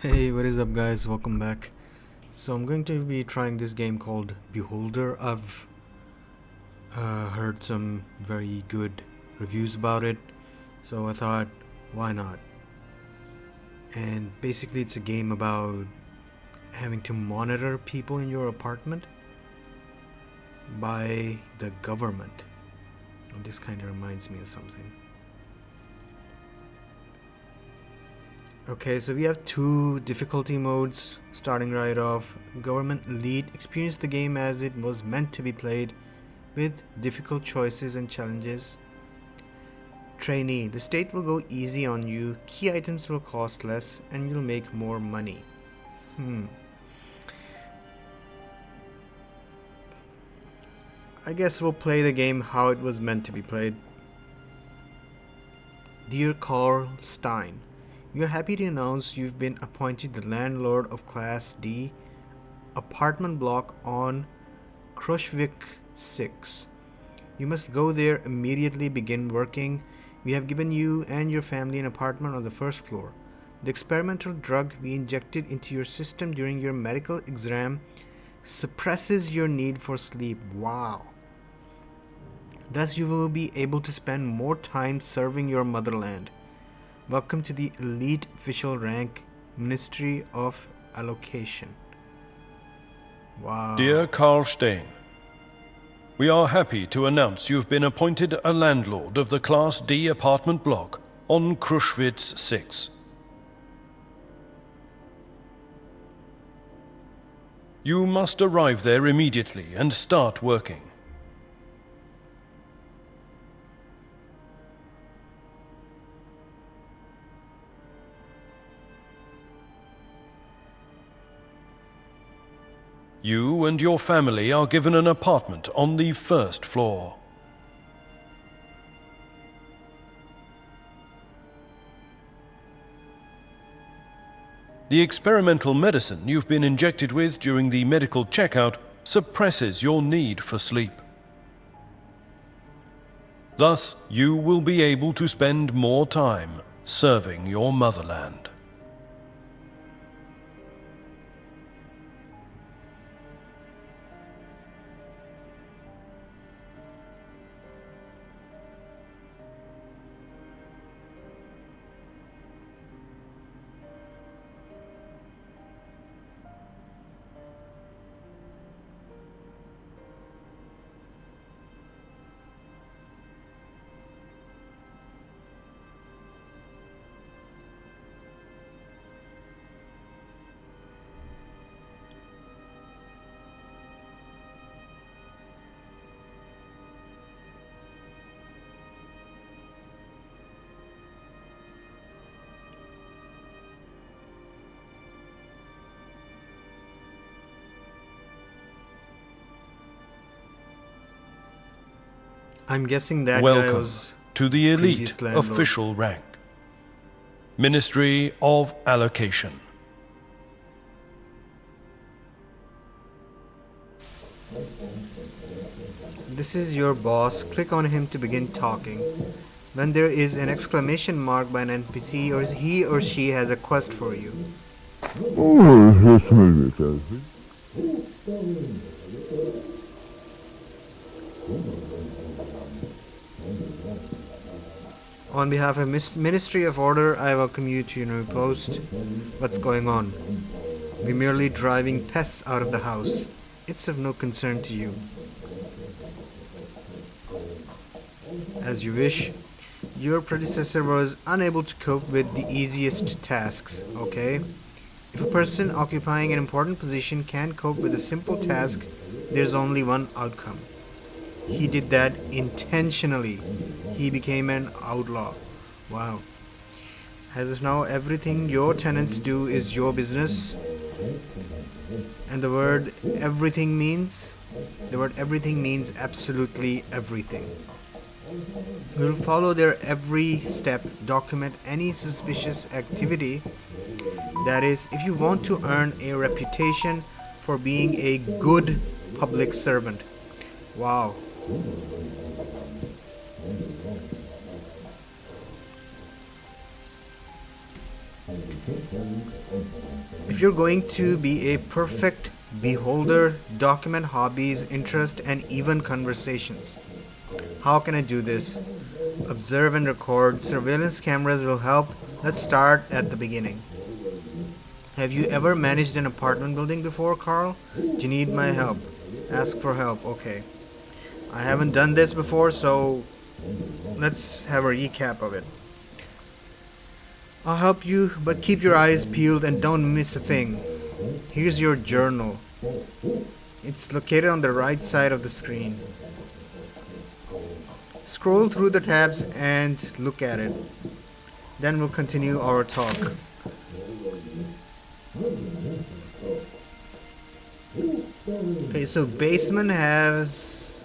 Hey, what is up, guys? Welcome back. So, I'm going to be trying this game called Beholder. I've heard some very good reviews about it, so I thought, why not? And basically, it's a game about having to monitor people in your apartment by the government. And this kind of reminds me of something. Okay, so we have two difficulty modes starting right off. Government Elite. Experience the game as it was meant to be played with difficult choices and challenges. Trainee. The state will go easy on you, key items will cost less, and you'll make more money. I guess we'll play the game how it was meant to be played. Dear Carl Stein, we are happy to announce you've been appointed the landlord of Class D apartment block on Krushvik 6. You must go there immediately, begin working. We have given you and your family an apartment on the first floor. The experimental drug we injected into your system during your medical exam suppresses your need for sleep. Wow. Thus, you will be able to spend more time serving your motherland. Welcome to the elite official rank, Ministry of Allocation. Wow. Dear Carl Stein, we are happy to announce you've been appointed a landlord of the Class D apartment block on Krushvitz 6. You must arrive there immediately and start working. You and your family are given an apartment on the first floor. The experimental medicine you've been injected with during the medical checkout suppresses your need for sleep. Thus, you will be able to spend more time serving your motherland. I'm guessing that guy Welcome was to the elite previous landlord. official rank, Ministry of Allocation. This is your boss. Click on him to begin talking. When there is an exclamation mark by an NPC, or he or she has a quest for you. On behalf of Ministry of Order, I welcome you to your new post. What's going on? We're merely driving pests out of the house. It's of no concern to you. As you wish. Your predecessor was unable to cope with the easiest tasks, okay? If a person occupying an important position can't cope with a simple task, there's only one outcome. He did that intentionally. He became an outlaw. Wow. As of now, everything your tenants do is your business. And the word everything means absolutely everything. We'll follow their every step, document any suspicious activity. That is, if you want to earn a reputation for being a good public servant. Wow. If you're going to be a perfect beholder, document hobbies, interests, and even conversations. How can I do this? Observe and record. Surveillance cameras will help. Let's start at the beginning. Have you ever managed an apartment building before, Carl? Do you need my help? Ask for help. Okay. I haven't done this before, so let's have a recap of it. I'll help you, but keep your eyes peeled and don't miss a thing. Here's your journal. It's located on the right side of the screen. Scroll through the tabs and look at it. Then we'll continue our talk. Okay, so basement has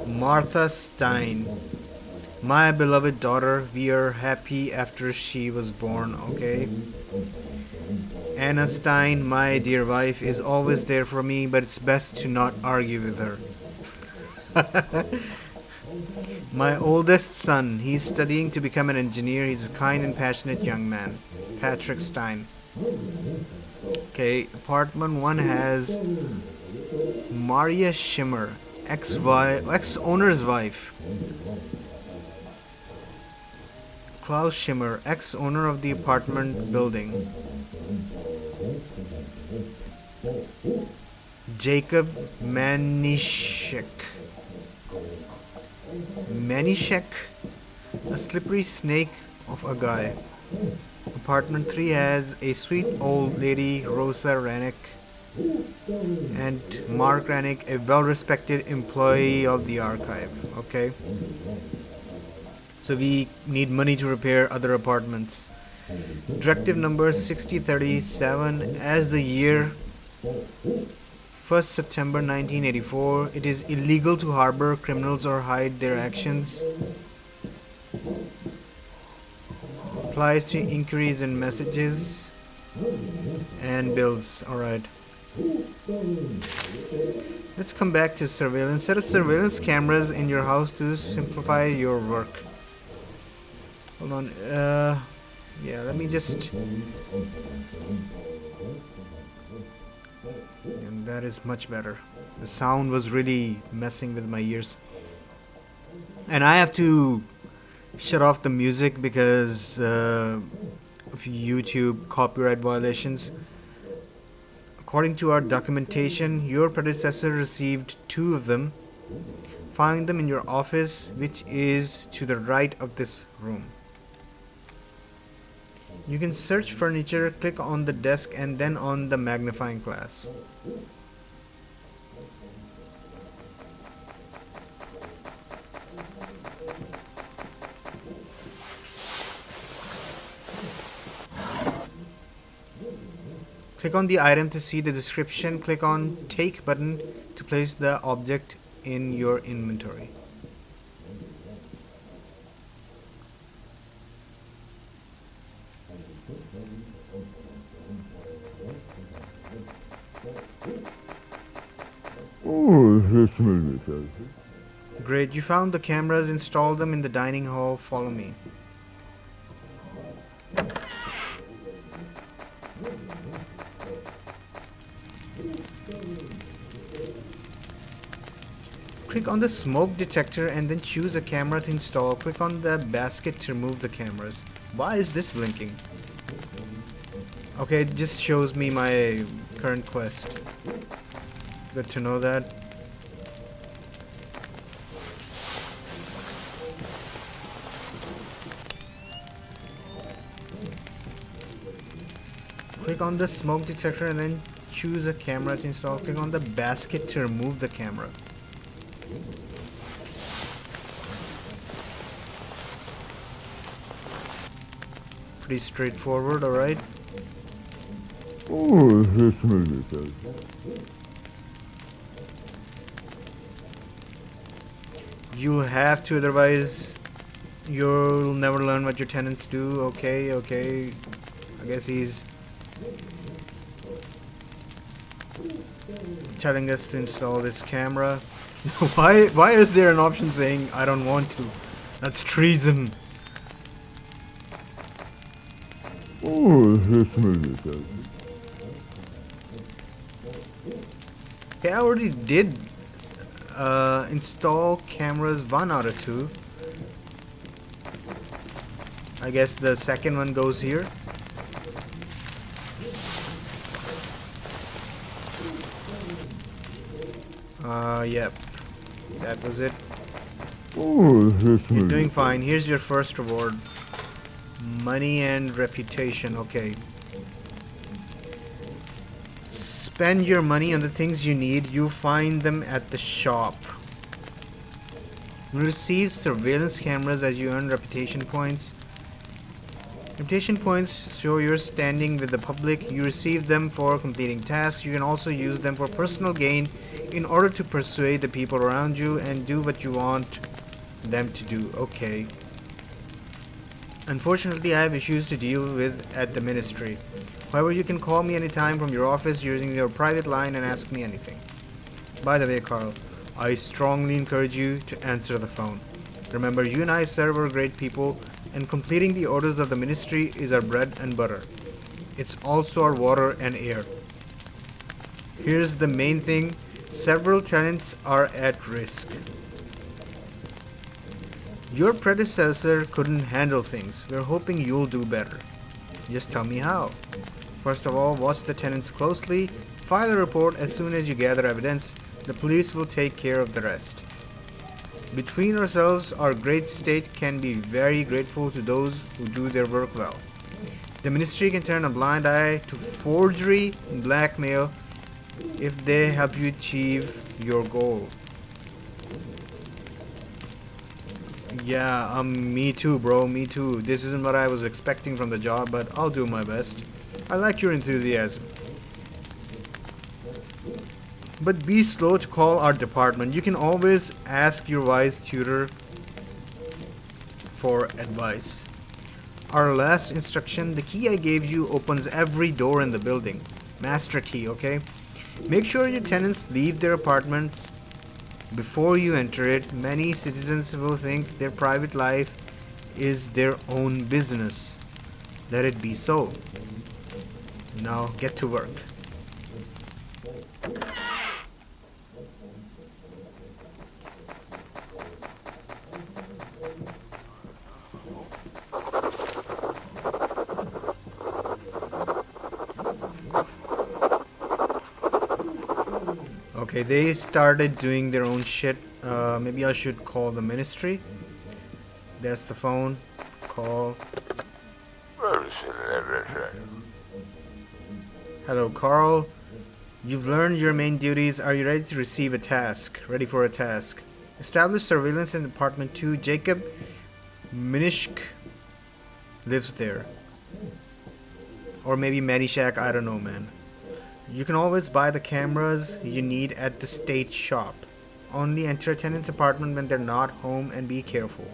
Martha Stein. My beloved daughter, we are happy after she was born, okay? Anna Stein, my dear wife, is always there for me, but it's best to not argue with her. My oldest son, he's studying to become an engineer. He's a kind and passionate young man. Patrick Stein. Okay, apartment 1 has Maria Schimmer, ex-owner's wife. Klaus Schimmer, ex-owner of the apartment building. Jacob Manischek. A slippery snake of a guy. Apartment 3 has a sweet old lady, Rosa Rannick, and Mark Rannick, a well-respected employee of the archive. Okay. So we need money to repair other apartments. Directive number 6037, as the year 1st September 1984, it is illegal to harbor criminals or hide their actions. Applies to inquiries and messages and bills. Alright. Let's come back to surveillance. Set up surveillance cameras in your house to simplify your work. Hold on. Yeah, let me just... And that is much better. The sound was really messing with my ears. And I have to shut off the music because of YouTube copyright violations. According to our documentation, your predecessor received 2 of them. Find them in your office, which is to the right of this room. You can search furniture, click on the desk and then on the magnifying glass. Click on the item to see the description. Click on Take button to place the object in your inventory. Great, you found the cameras, install them in the dining hall. Follow me. Click on the smoke detector and then choose a camera to install. Click on the basket to remove the cameras. Why is this blinking? Okay, it just shows me my current quest. Good to know that. Click on the smoke detector and then choose a camera to install. Click on the basket to remove the camera. Pretty straightforward, alright? You'll have to, otherwise you'll never learn what your tenants do. Okay, okay. I guess he's telling us to install this camera. Why is there an option saying I don't want to? That's treason. Okay, I already did install cameras 1 out of 2. I guess the second one goes here. Yep. That was it. You're doing fine. Here's your first reward. Money and reputation. Okay. Spend your money on the things you need. You find them at the shop. You receive surveillance cameras as you earn reputation points. Reputation points show your standing with the public. You receive them for completing tasks. You can also use them for personal gain in order to persuade the people around you and do what you want them to do. Okay. Unfortunately, I have issues to deal with at the ministry. However, you can call me anytime from your office using your private line and ask me anything. By the way, Carl, I strongly encourage you to answer the phone. Remember, you and I serve our great people, and completing the orders of the ministry is our bread and butter. It's also our water and air. Here's the main thing. Several tenants are at risk. Your predecessor couldn't handle things. We're hoping you'll do better. Just tell me how. First of all, watch the tenants closely. File a report as soon as you gather evidence. The police will take care of the rest. Between ourselves, our great state can be very grateful to those who do their work well. The ministry can turn a blind eye to forgery and blackmail if they help you achieve your goal. Yeah, me too, bro, me too. This isn't what I was expecting from the job, but I'll do my best. I like your enthusiasm. But be slow to call our department. You can always ask your wise tutor for advice. Our last instruction, the key I gave you opens every door in the building. Master key, okay? Make sure your tenants leave their apartment before you enter it. Many citizens will think their private life is their own business. Let it be so. Now get to work. Okay, they started doing their own shit. Maybe I should call the ministry. There's the phone. Call. Hello, Carl. You've learned your main duties. Are you ready to receive a task? Ready for a task. Establish surveillance in apartment 2. Jacob Minishk lives there. Or maybe Manishak, I don't know, man. You can always buy the cameras you need at the state shop. Only enter a tenant's apartment when they're not home and be careful.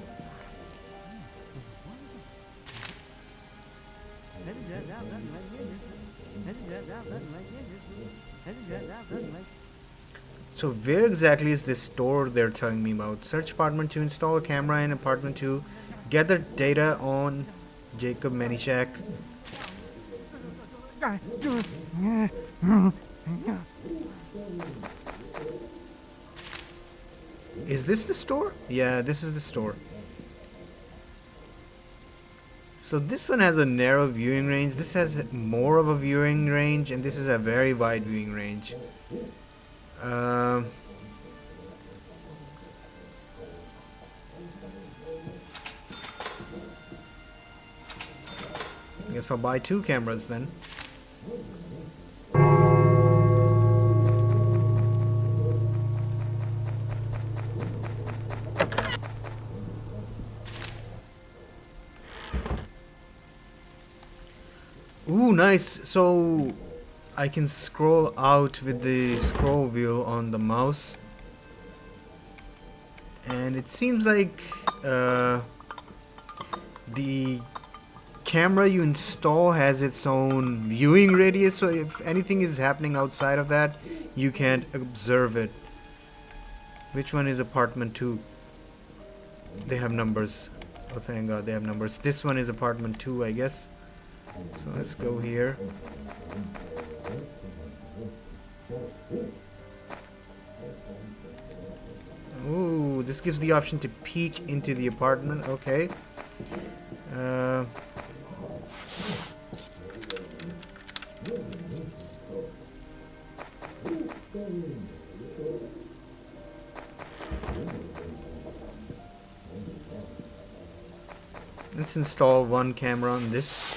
So where exactly is this store they're telling me about? Search apartment 2, install a camera in apartment 2, gather data on Jacob Manishak. Is this the store? Yeah, this is the store. So this one has a narrow viewing range, this has more of a viewing range, and this is a very wide viewing range. Guess I'll buy 2 cameras then. Ooh, nice. So I can scroll out with the scroll wheel on the mouse. And it seems like the camera you install has its own viewing radius, so if anything is happening outside of that, you can't observe it. Which one is apartment 2? They have numbers. Oh, thank God they have numbers. This one is apartment 2, I guess. So let's go here. Ooh, this gives the option to peek into the apartment. Okay. Uh, let's install one camera on this.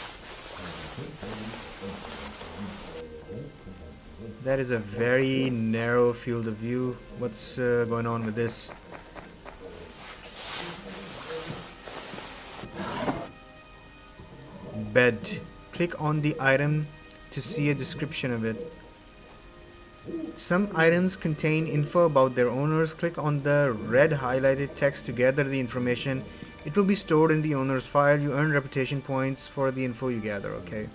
That is a very narrow field of view. What's going on with this? Bed. Click on the item to see a description of it. Some items contain info about their owners. Click on the red highlighted text to gather the information. It will be stored in the owner's file. You earn reputation points for the info you gather, okay?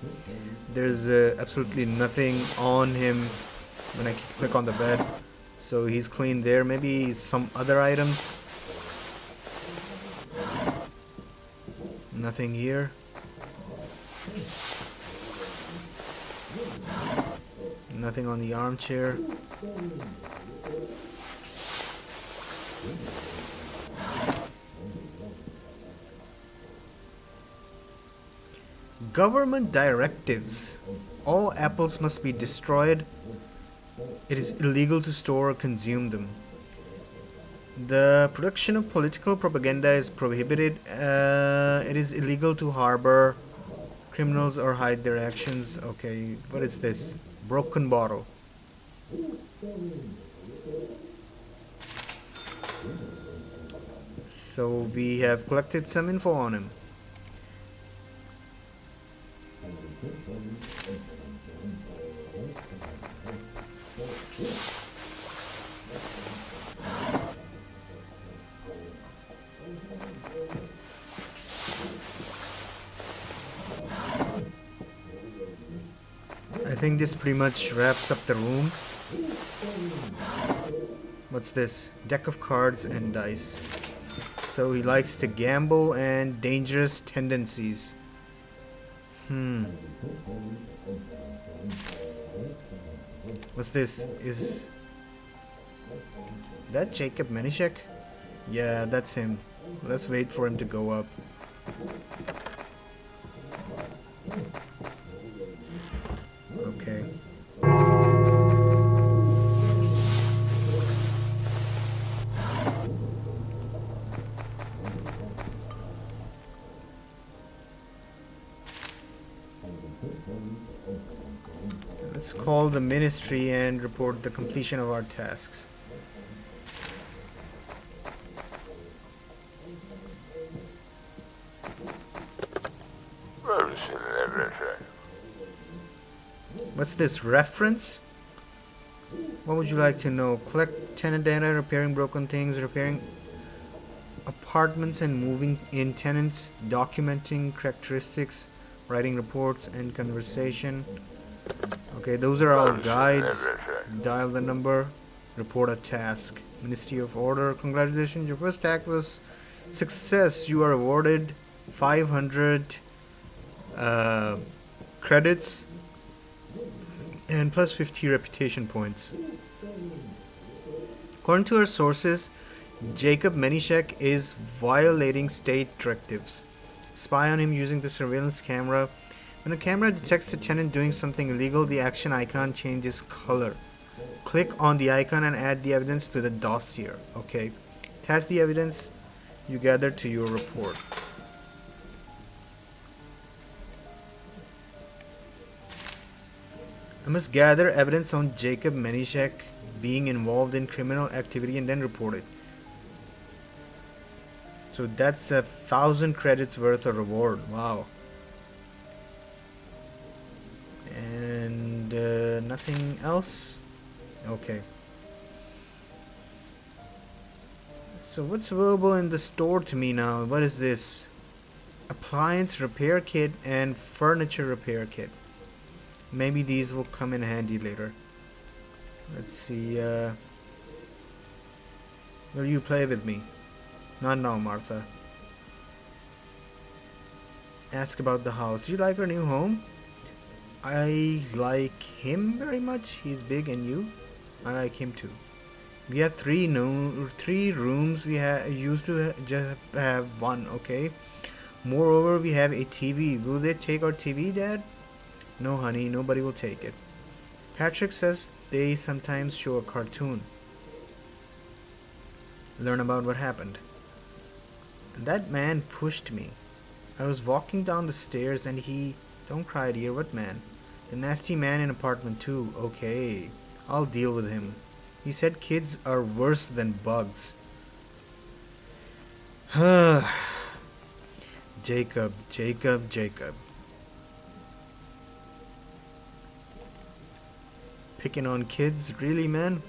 There's absolutely nothing on him when I click on the bed. So he's clean there. Maybe some other items. Nothing here. Nothing on the armchair. Government directives. All apples must be destroyed. It is illegal to store or consume them. The production of political propaganda is prohibited. It is illegal to harbor criminals or hide their actions. Okay, what is this? Broken bottle. So we have collected some info on him. I think this pretty much wraps up the room. What's this? Deck of cards and dice. So he likes to gamble and dangerous tendencies. What's this? Is that Jacob Menishek? Yeah, that's him. Let's wait for him to go up. Okay. Let's call the ministry and report the completion of our tasks. What's this? Reference? What would you like to know? Collect tenant data, repairing broken things, repairing apartments and moving in tenants, documenting characteristics, writing reports and conversation. Okay, those are all guides. Dial the number, report a task. Ministry of Order, congratulations, your first task was success. You are awarded 500 credits and plus 50 reputation points. According to our sources, Jacob Menishek is violating state directives. Spy on him using the surveillance camera. When a camera detects a tenant doing something illegal, the action icon changes color. Click on the icon and add the evidence to the dossier. Okay. Attach the evidence you gather to your report. I must gather evidence on Jacob Menishek being involved in criminal activity and then report it. So that's 1,000 credits worth of reward. Wow. And nothing else? Okay. So what's available in the store to me now? What is this? Appliance repair kit and furniture repair kit. Maybe these will come in handy later. Let's see. Will you play with me? Not now, Martha. Ask about the house. Do you like our new home? I like him very much. He's big, and you? I like him too. We have three rooms. We used to just have one. Okay. Moreover, we have a TV. Will they take our TV, Dad? No, honey. Nobody will take it. Patrick says they sometimes show a cartoon. Learn about what happened. That man pushed me. I was walking down the stairs and he... Don't cry, dear. What man? The nasty man in apartment 2. Okay. I'll deal with him. He said kids are worse than bugs. Jacob, Jacob, Jacob. Picking on kids? Really, man?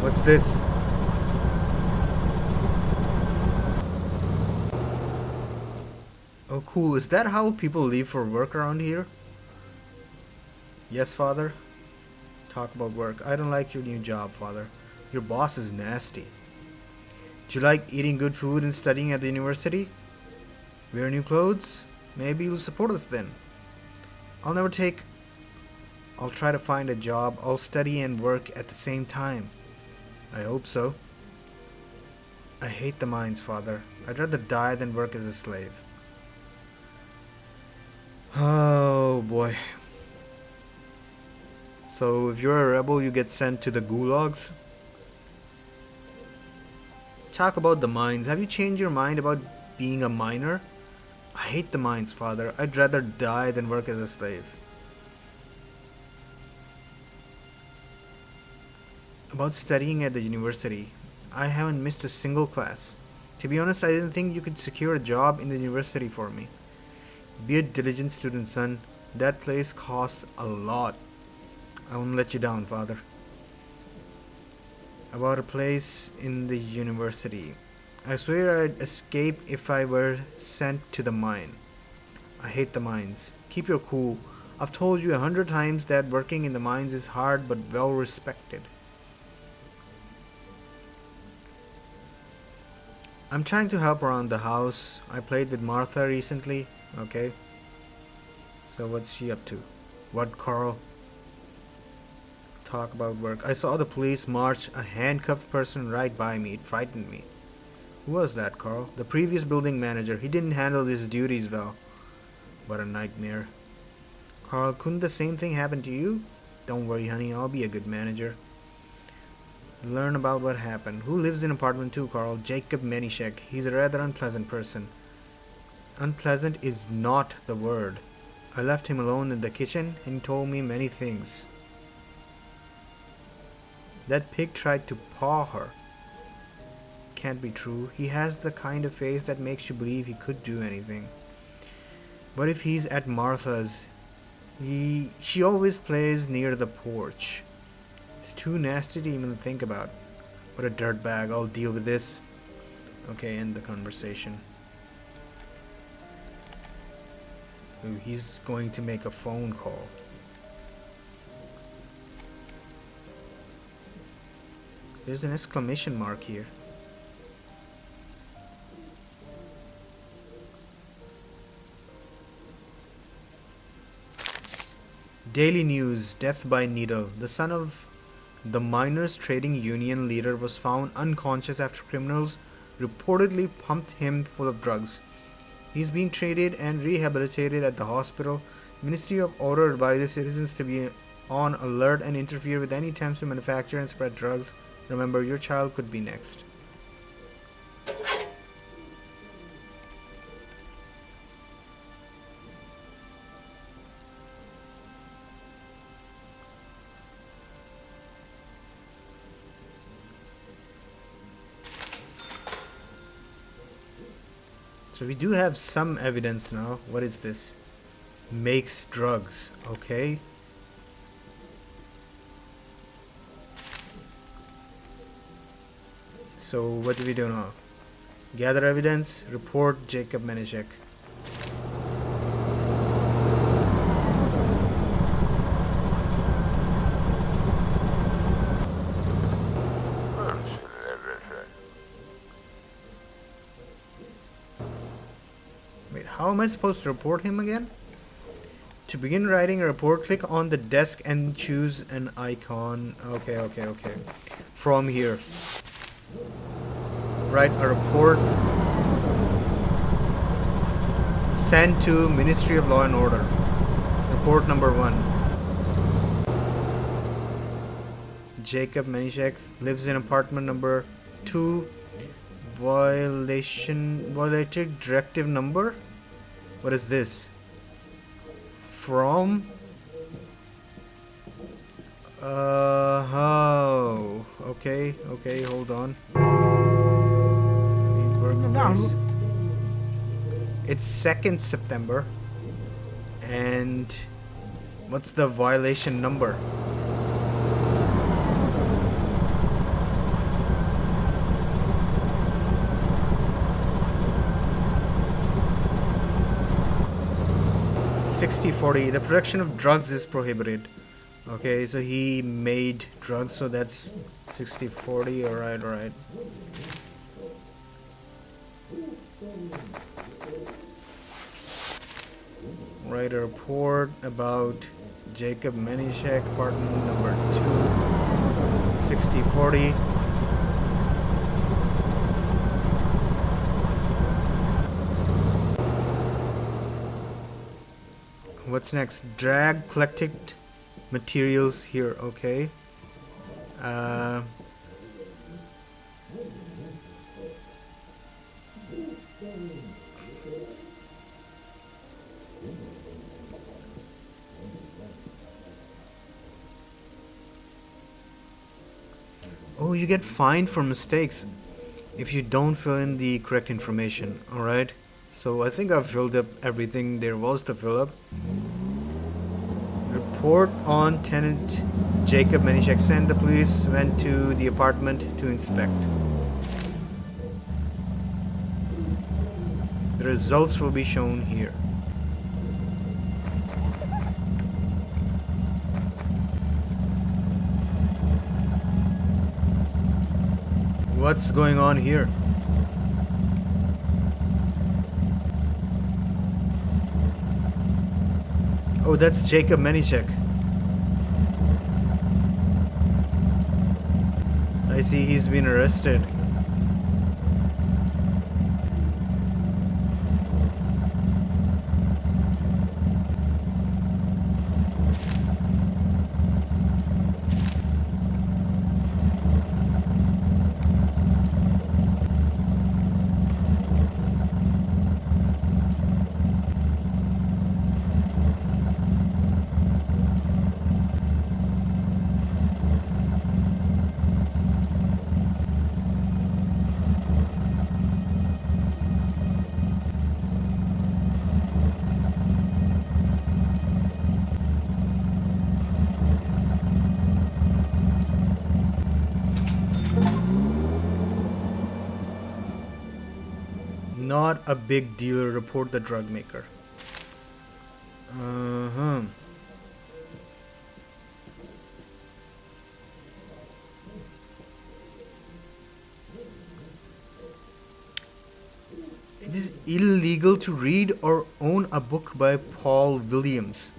What's this? Oh, cool. Is that how people leave for work around here? Yes, father. Talk about work. I don't like your new job, father. Your boss is nasty. Do you like eating good food and studying at the university? Wear new clothes? Maybe you'll support us then. I'll try to find a job. I'll study and work at the same time. I hope so. I hate the mines, father. I'd rather die than work as a slave. Oh boy. So if you're a rebel, you get sent to the gulags? Talk about the mines. Have you changed your mind about being a miner? I hate the mines, father. I'd rather die than work as a slave. About studying at the university. I haven't missed a single class. To be honest, I didn't think you could secure a job in the university for me. Be a diligent student, son. That place costs a lot. I won't let you down, father. About a place in the university. I swear I'd escape if I were sent to the mine. I hate the mines. Keep your cool. I've told you 100 times that working in the mines is hard but well respected. I'm trying to help around the house. I played with Martha recently. Okay. So what's she up to? What, Carl? Talk about work. I saw the police march a handcuffed person right by me. It frightened me. Who was that, Carl? The previous building manager. He didn't handle his duties well. What a nightmare. Carl, couldn't the same thing happen to you? Don't worry, honey. I'll be a good manager. Learn about what happened. Who lives in apartment 2, Carl? Jacob Menishek. He's a rather unpleasant person. Unpleasant is not the word. I left him alone in the kitchen and he told me many things. That pig tried to paw her. Can't be true. He has the kind of face that makes you believe he could do anything. But if he's at Martha's, she always plays near the porch. It's too nasty to even think about. What a dirtbag. I'll deal with this. Okay, end the conversation. Ooh, he's going to make a phone call. There's an exclamation mark here. Daily News. Death by needle. The son of the miners' trading union leader was found unconscious after criminals reportedly pumped him full of drugs. He's being treated and rehabilitated at the hospital. Ministry of Order advises citizens to be on alert and interfere with any attempts to manufacture and spread drugs. Remember, your child could be next. So we do have some evidence now. What is this? Makes drugs. Okay. So what do we do now? Gather evidence. Report Jacob Menishek. how am I supposed to report him again? To begin writing a report, click on the desk and choose an icon. Okay. From here. Write a report. Send to Ministry of Law and Order. Report number 1. Jacob Menishek lives in apartment number 2. Violated directive number? What is this? From? Oh. Okay, hold on. Workplace. It's 2nd September. And what's the violation number? $60.40. The production of drugs is prohibited. Okay, so he made drugs, so that's $60.40. Alright. Write a report about Jacob Menishek, apartment number 2, $60.40. What's next? Drag collected materials here. Okay. Oh, you get fined for mistakes if you don't fill in the correct information. Alright. So I think I've filled up everything there was to fill up. Report on tenant Jacob Menishek. Send the police went to the apartment to inspect. The results will be shown here. What's going on here? Oh, that's Jacob Menishek. I see he's been arrested. Not a big deal. Report the drug maker. It is illegal to read or own a book by Paul Williams.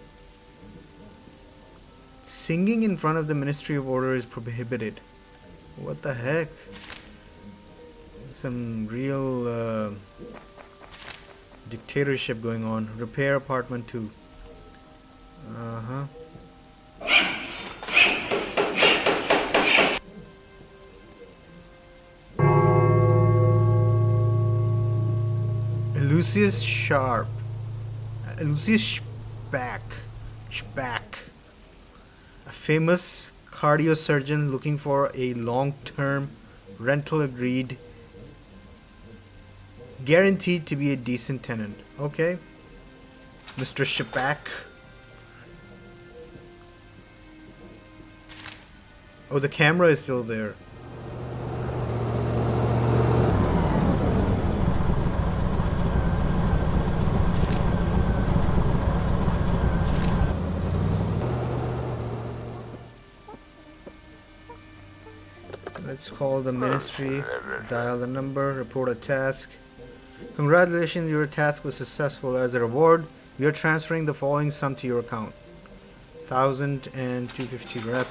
Singing in front of the Ministry of Order is prohibited. What the heck? Some real dictatorship going on. Repair apartment 2. Lucius Sharp. Lucius Spack. A famous cardiosurgeon looking for a long-term rental agreed. Guaranteed to be a decent tenant. Okay. Mr. Shapak. Oh, the camera is still there. Let's call the ministry, dial the number, report a task. Congratulations, your task was successful. As a reward, we are transferring the following sum to your account. 1000 and 250 rep.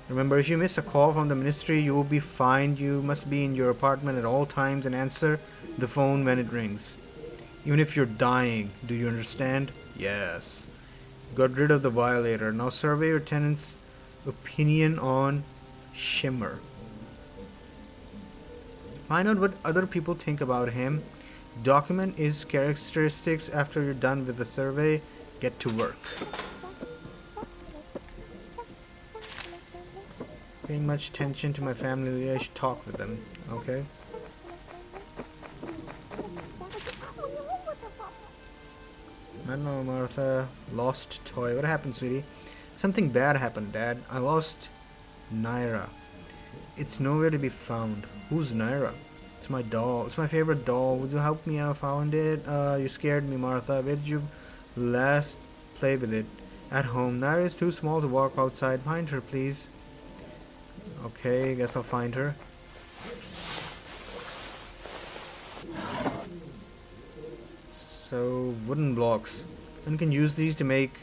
Remember, if you miss a call from the ministry, you will be fined. You must be in your apartment at all times and answer the phone when it rings. Even if you're dying. Do you understand? Yes. Got rid of the violator. Now survey your tenant's opinion on Shimmer. Find out what other people think about him. Document his characteristics after you're done with the survey. Get to work. Paying much attention to my family, I should talk with them. Okay. I don't know, Martha. Lost toy. What happened, sweetie? Something bad happened, Dad. I lost Naira. It's nowhere to be found. Who's Naira? It's my doll. It's my favorite doll. Would you help me? I found it. You scared me, Martha. Where did you last play with it? At home. Naira is too small to walk outside. Find her, please. Okay, guess I'll find her. So, wooden blocks. One can use these to make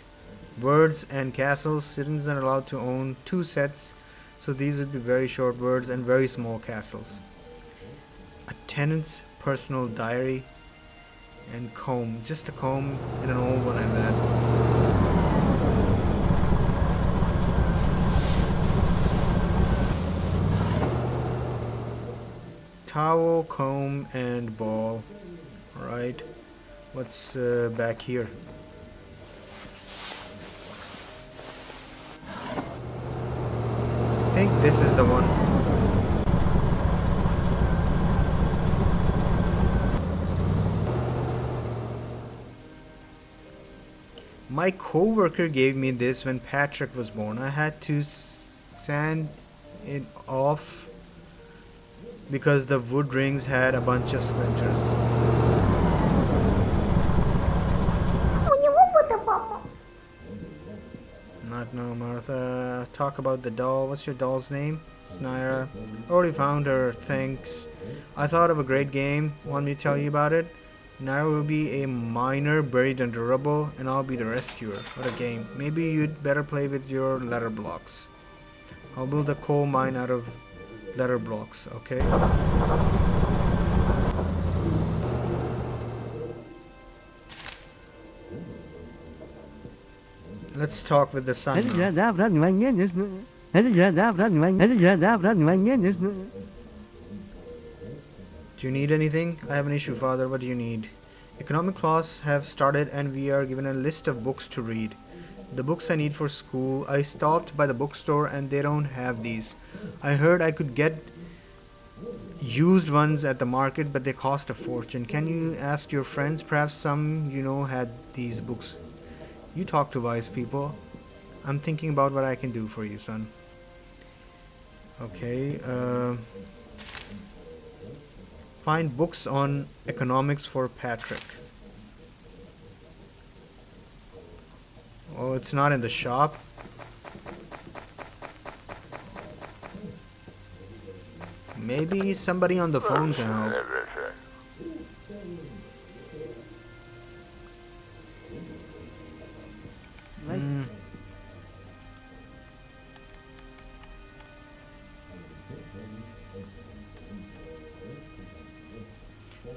words and castles. Citizens are allowed to own 2 sets, so these would be very short words and very small castles. A tenant's personal diary and comb. Just a comb and an old one like that. Towel, comb, and ball. Alright. What's back here? I think this is the one. My co-worker gave me this when Patrick was born. I had to sand it off because the wood rings had a bunch of splinters. Not now, Martha. Talk about the doll. What's your doll's name? It's Naira. Already found her. Thanks. I thought of a great game. Want me to tell you about it? Naira will be a miner buried under rubble, and I'll be the rescuer. What a game. Maybe you'd better play with your letter blocks. I'll build a coal mine out of letter blocks, okay? Let's talk with the sun now. Do you need anything? I have an issue, Father. What do you need? Economic class have started and we are given a list of books to read. The books I need for school. I stopped by the bookstore and they don't have these. I heard I could get used ones at the market, but they cost a fortune. Can you ask your friends? Perhaps some you know had these books. You talk to wise people. I'm thinking about what I can do for you, son. Okay, find books on economics for Patrick. Oh, it's not in the shop. Maybe somebody on the phone can help.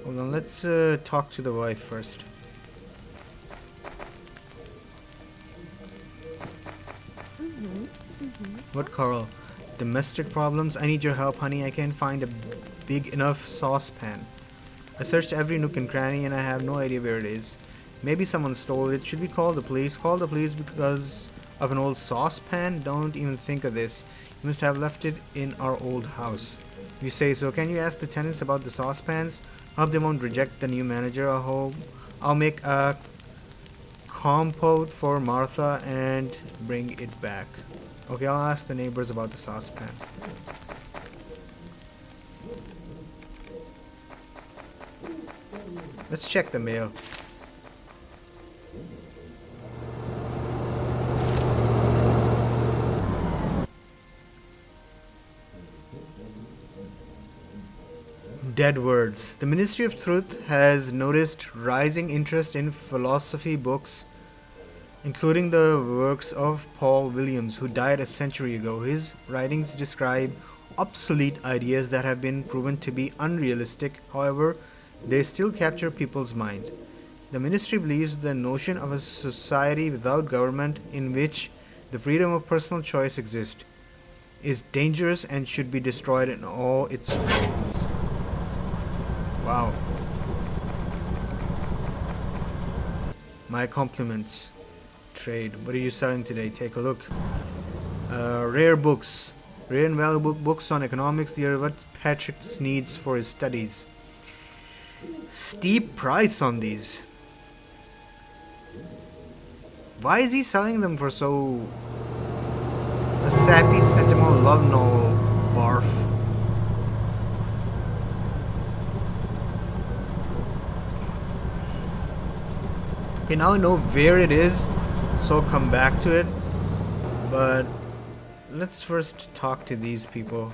Hold on, let's talk to the wife first. What, Carl? Domestic problems? I need your help, honey. I can't find a big enough saucepan. I searched every nook and cranny and I have no idea where it is. Maybe someone stole it. Should we call the police? Call the police because of an old saucepan? Don't even think of this. You must have left it in our old house. If you say so, can you ask the tenants about the saucepans? Hope they won't reject the new manager. I'll make a compote for Martha and bring it back. Okay, I'll ask the neighbors about the saucepan. Let's check the mail. Dead words. The Ministry of Truth has noticed rising interest in philosophy books, including the works of Paul Williams, who died a century ago. His writings describe obsolete ideas that have been proven to be unrealistic. However, they still capture people's mind. The ministry believes the notion of a society without government in which the freedom of personal choice exists is dangerous and should be destroyed in all its forms. Wow. My compliments. Trade. What are you selling today? Take a look. Rare books. Rare and valuable books on economics. They are what Patrick needs for his studies. Steep price on these. Why is he selling them for so... a sappy, sentimental love novel barf? Okay, now I know where it is, so I'll come back to it. But let's first talk to these people.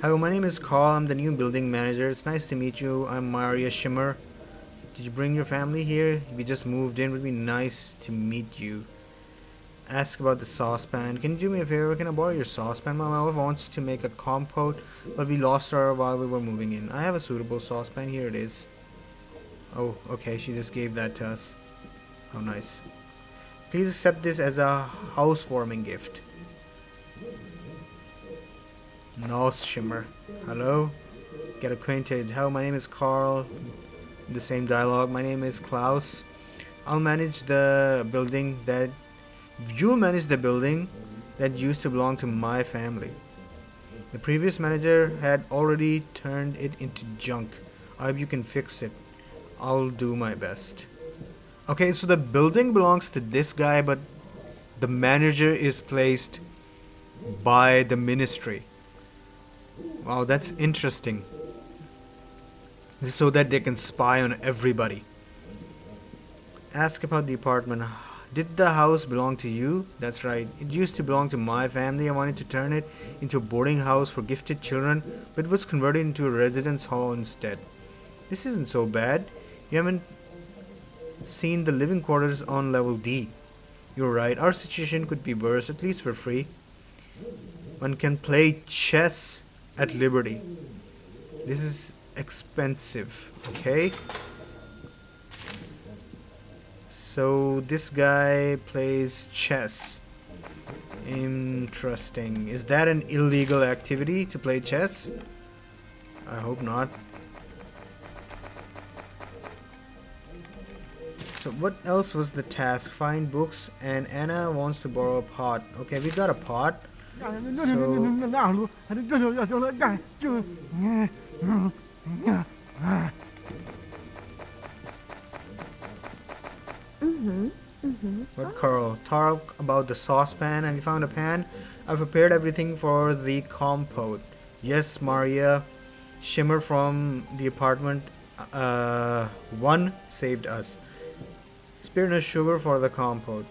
Hello, my name is Carl. I'm the new building manager. It's nice to meet you. I'm Maria Shimmer. Did you bring your family here? We just moved in. It would be nice to meet you. Ask about the saucepan. Can you do me a favor? Can I borrow your saucepan? My wife wants to make a compote, but we lost her while we were moving in. I have a suitable saucepan. Here it is. Oh, okay. She just gave that to us. How nice. Please accept this as a housewarming gift. Nos Shimmer. Hello? Get acquainted. Hello, my name is Carl. The same dialogue. My name is Klaus. I'll manage the building that... You'll manage the building that used to belong to my family. The previous manager had already turned it into junk. I hope you can fix it. I'll do my best. Okay, so the building belongs to this guy, but the manager is placed by the ministry. Wow, that's interesting. This is so that they can spy on everybody. Ask about the apartment. Did the house belong to you? That's right. It used to belong to my family. I wanted to turn it into a boarding house for gifted children, but it was converted into a residence hall instead. This isn't so bad. You haven't seen the living quarters on level D. You're right. Our situation could be worse, at least for free. One can play chess at Liberty. This is expensive, okay? So this guy plays chess. Interesting. Is that an illegal activity to play chess? I hope not. So what else was the task? Find books, and Anna wants to borrow a pot. Okay, we got a pot. But Carl, talk about the saucepan. Have you found a pan? I've prepared everything for the compote. Yes, Maria. Shimmer from the apartment 1 saved us. Spare no sugar for the compote.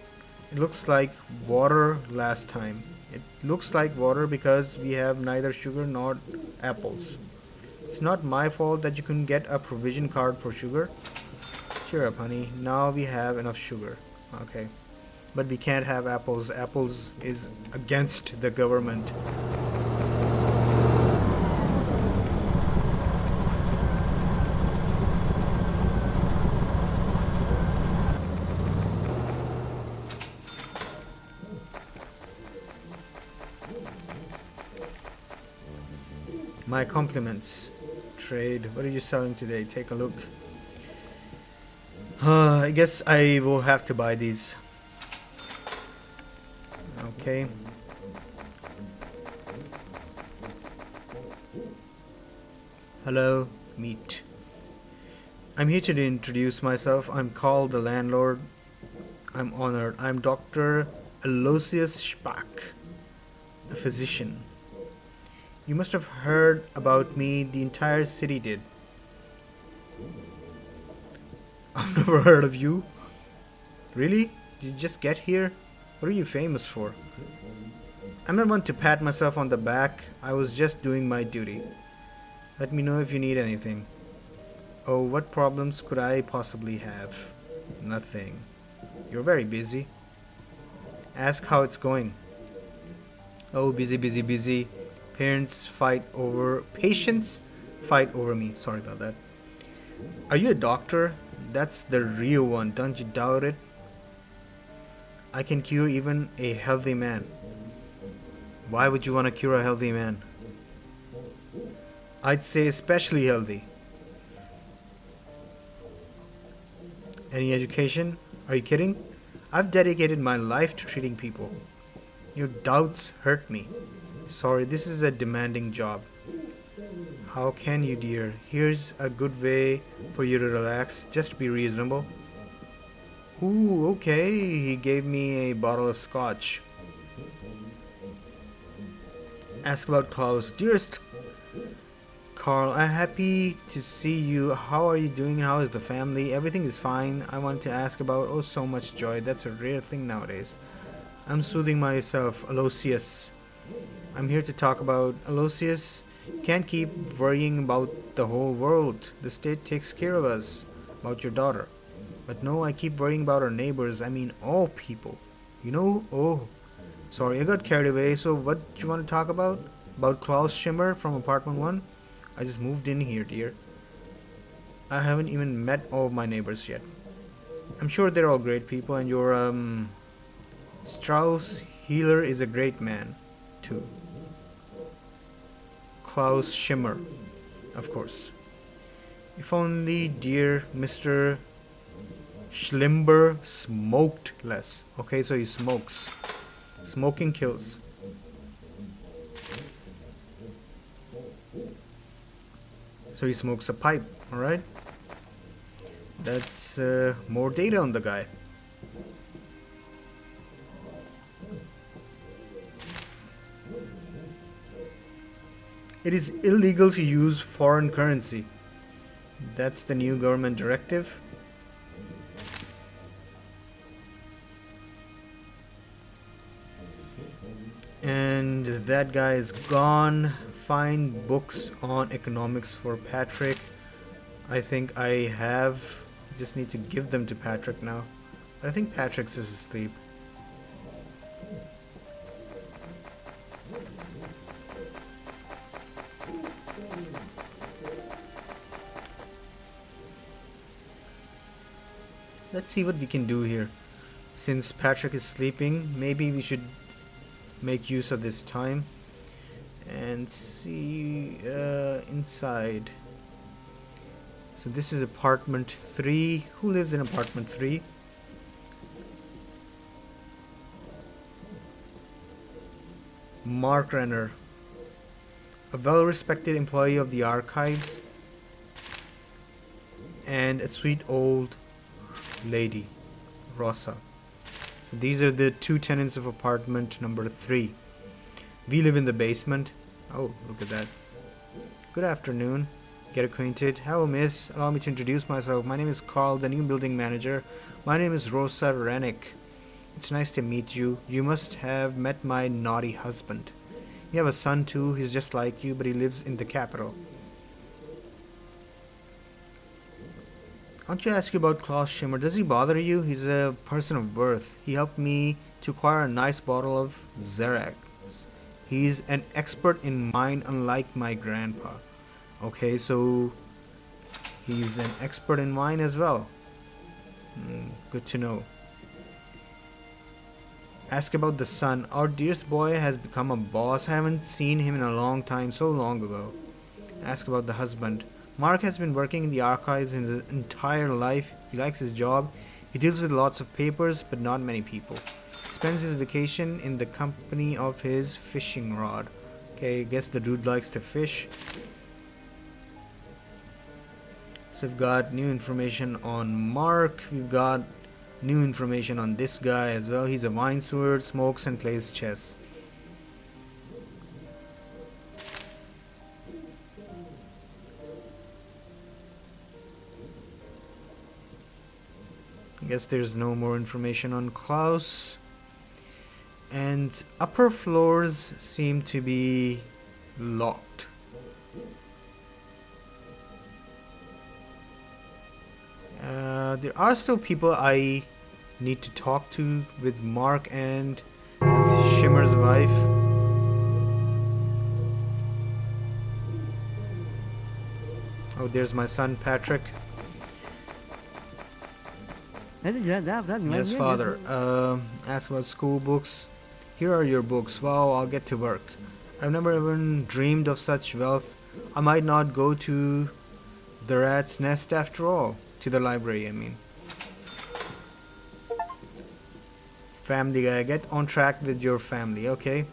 It looks like water last time. It looks like water because we have neither sugar nor apples. It's not my fault that you couldn't get a provision card for sugar. Cheer up, honey. Now we have enough sugar. Okay. But we can't have apples. Apples is against the government. My compliments. Trade. What are you selling today? Take a look. I guess I will have to buy these. Okay. Hello, meet. I'm here to introduce myself. I'm Carl, the landlord. I'm honored. I'm Dr. Aloysius Spack, a physician. You must have heard about me. The entire city did. I've never heard of you. Really? Did you just get here? What are you famous for? I'm not one to pat myself on the back. I was just doing my duty. Let me know if you need anything. Oh, what problems could I possibly have? Nothing. You're very busy. Ask how it's going. Oh, busy, busy, busy. Patients fight over me. Sorry about that. Are you a doctor? That's the real one, don't you doubt it? I can cure even a healthy man. Why would you want to cure a healthy man? I'd say especially healthy. Any education? Are you kidding? I've dedicated my life to treating people. Your doubts hurt me. Sorry, this is a demanding job. How can you, dear? Here's a good way for you to relax. Just be reasonable. Ooh, okay. He gave me a bottle of scotch. Ask about Klaus. Dearest Carl, I'm happy to see you. How are you doing? How is the family? Everything is fine. I wanted to ask about, oh, so much joy. That's a rare thing nowadays. I'm soothing myself, Aloysius. I'm here to talk about Aloysius. Can't keep worrying about the whole world. The state takes care of us. About your daughter. But no, I keep worrying about our neighbors. I mean, all people. You know, oh, sorry, I got carried away. So what do you want to talk about? About Klaus Schimmer from apartment 1? I just moved in here, dear. I haven't even met all of my neighbors yet. I'm sure they're all great people, and your, Strauss Healer is a great man, too. Klaus Schimmer, of course. If only dear Mr. Schlimber smoked less. Okay, so he smokes. Smoking kills. So he smokes a pipe, alright? That's more data on the guy. It is illegal to use foreign currency. That's the new government directive. And that guy is gone. Find books on economics for Patrick. I think I have. Just need to give them to Patrick now. I think Patrick's is asleep. Let's see what we can do here. Since Patrick is sleeping, maybe we should make use of this time and see inside. So this is apartment 3. Who lives in apartment 3? Mark Renner, a well-respected employee of the archives, and a sweet old lady, Rosa. So these are the 2 tenants of apartment number 3. We live in the basement. Oh, look at that. Good afternoon. Get acquainted. Hello, miss. Allow me to introduce myself. My name is Carl, the new building manager. My name is Rosa Rennick. It's nice to meet you. You must have met my naughty husband. You have a son too. He's just like you, but he lives in the capital. I want to ask you about Klaus Schimmer. Does he bother you? He's a person of worth. He helped me to acquire a nice bottle of Xerax. He's an expert in wine, unlike my grandpa. Okay, so he's an expert in wine as well. Good to know. Ask about the son. Our dearest boy has become a boss. I haven't seen him in a long time, so long ago. Ask about the husband. Mark has been working in the archives in his entire life. He likes his job. He deals with lots of papers, but not many people. Spends his vacation in the company of his fishing rod. Okay, I guess the dude likes to fish. So we've got new information on Mark. We've got new information on this guy as well. He's a wine steward, smokes and plays chess. I guess there's no more information on Klaus. And upper floors seem to be locked. There are still people I need to talk to with Mark and with Shimmer's wife. Oh, there's my son Patrick. Yes, father. Ask about school books. Here are your books. Wow, I'll get to work. I've never even dreamed of such wealth. I might not go to the rat's nest after all. To the library, I mean. Family guy, get on track with your family, okay?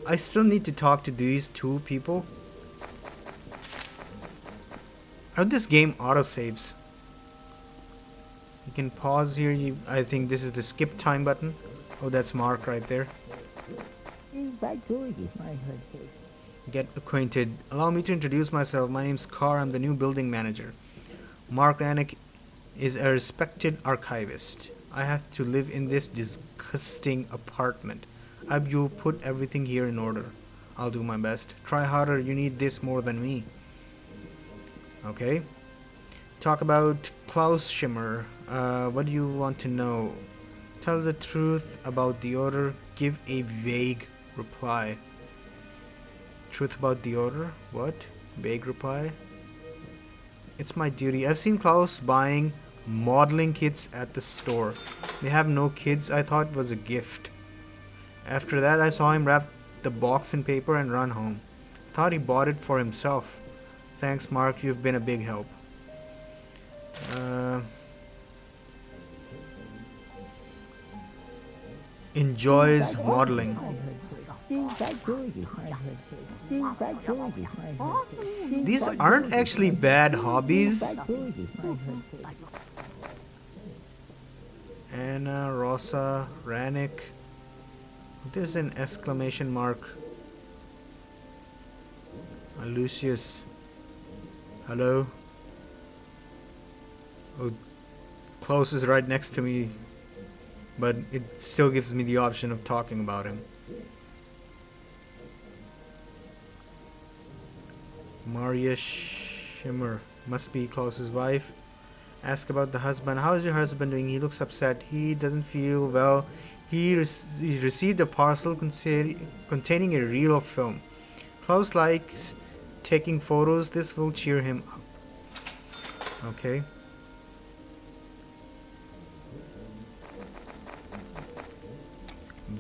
I still need to talk to these two people. How this game autosaves? You can pause here. I think this is the skip time button. Oh, that's Mark right there. Get acquainted. Allow me to introduce myself. My name's Carr. I'm the new building manager. Mark Rannick is a respected archivist. I have to live in this disgusting apartment. I hope you'll put everything here in order. I'll do my best. Try harder. You need this more than me. Okay. Talk about Klaus Schimmer. What do you want to know? Tell the truth about the order. Give a vague reply. Truth about the order? What? Vague reply? It's my duty. I've seen Klaus buying modeling kits at the store. They have no kids. I thought it was a gift. After that, I saw him wrap the box in paper and run home. Thought he bought it for himself. Thanks, Mark. You've been a big help. Enjoys modeling. These aren't actually bad hobbies. Anna, Rosa, Rannick. There's an exclamation mark. Lucius. Hello. Oh, Klaus is right next to me, but it still gives me the option of talking about him. Maria Schimmer must be Klaus's wife. Ask about the husband. How is your husband doing? He looks upset. He doesn't feel well. He received a parcel containing a reel of film. Klaus likes taking photos. This will cheer him up. Okay.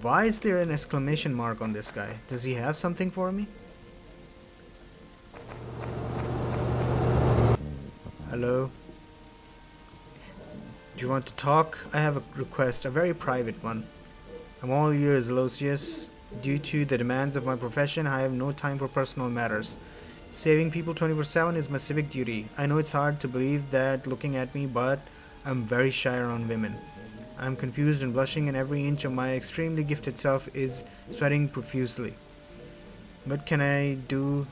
Why is there an exclamation mark on this guy? Does he have something for me? Hello? Do you want to talk? I have a request, a very private one. I'm all ears, Lucius. Due to the demands of my profession, I have no time for personal matters. Saving people 24/7 is my civic duty. I know it's hard to believe that looking at me, but I'm very shy around women. I'm confused and blushing, and every inch of my extremely gifted self is sweating profusely. What can I do?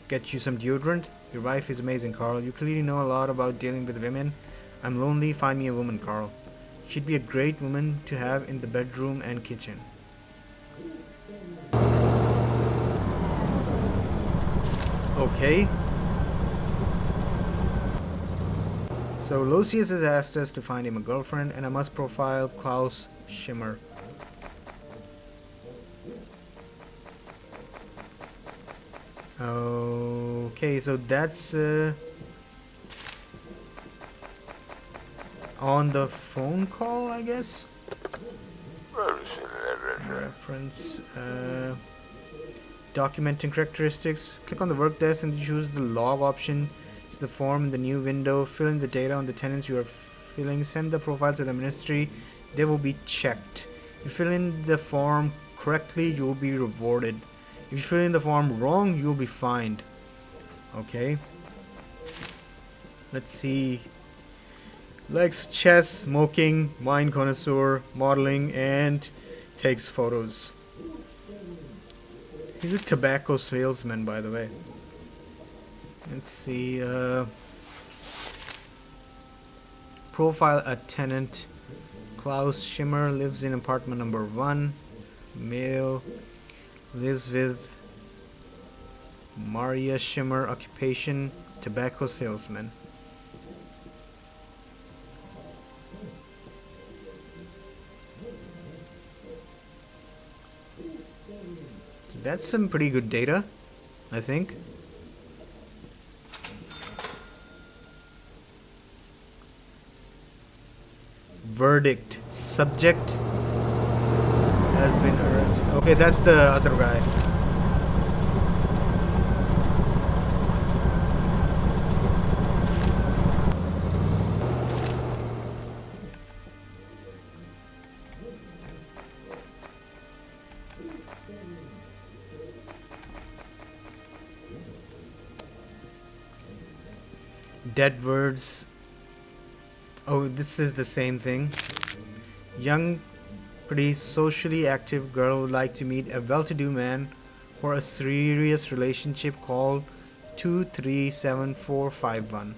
Get you some deodorant? Your wife is amazing, Carl. You clearly know a lot about dealing with women. I'm lonely. Find me a woman, Carl. She'd be a great woman to have in the bedroom and kitchen. Okay. So Lucius has asked us to find him a girlfriend, and I must profile Klaus Schimmer. Okay, so that's on the phone call, I guess. Reference. Documenting characteristics. Click on the work desk and choose the log option. The form in the new window. Fill in the data on the tenants you are filling. Send the profile to the ministry. They will be checked. If you fill in the form correctly, you will be rewarded. If you fill in the form wrong, you will be fined. Okay. Let's see. Likes chess, smoking, wine connoisseur, modeling, and takes photos. He's a tobacco salesman, by the way. Let's see. Profile a tenant. Klaus Schimmer lives in apartment number 1. Male. Lives with Maria Schimmer. Occupation tobacco salesman. That's some pretty good data, I think. Verdict. Subject has been arrested. Okay, that's the other guy. Dead words. Oh, this is the same thing. Young, pretty socially active girl would like to meet a well-to-do man for a serious relationship. Call 237451.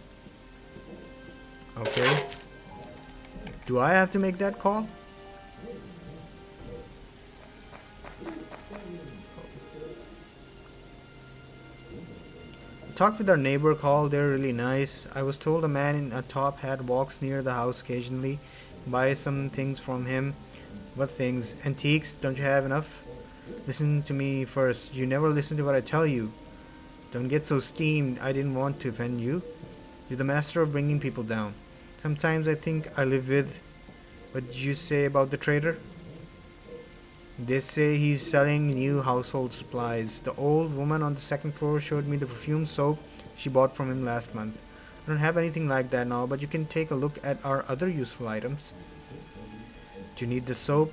Okay. Do I have to make that call? Talked with our neighbor Carl, they're really nice. I was told a man in a top hat walks near the house occasionally. Buy some things from him. What things? Antiques? Don't you have enough? Listen to me first. You never listen to what I tell you. Don't get so steamed. I didn't want to offend you. You're the master of bringing people down. Sometimes I think I live with... What did you say about the trader? They say he's selling new household supplies. The old woman on the second floor showed me the perfume soap she bought from him last month. I don't have anything like that now, but you can take a look at our other useful items. Do you need the soap?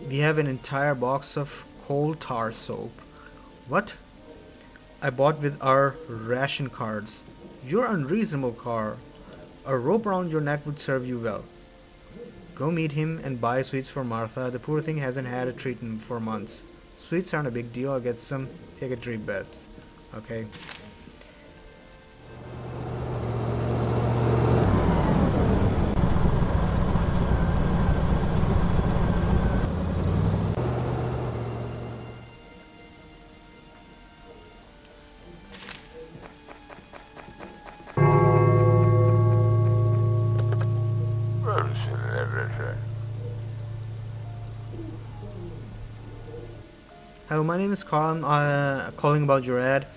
We have an entire box of coal tar soap. What? I bought with our ration cards. You're unreasonable, Carl. A rope around your neck would serve you well. Go meet him and buy sweets for Martha. The poor thing hasn't had a treat for months. Sweets aren't a big deal. I'll get some. Take a deep breath. Okay. Hello, my name is Carl. I'm calling about your ad.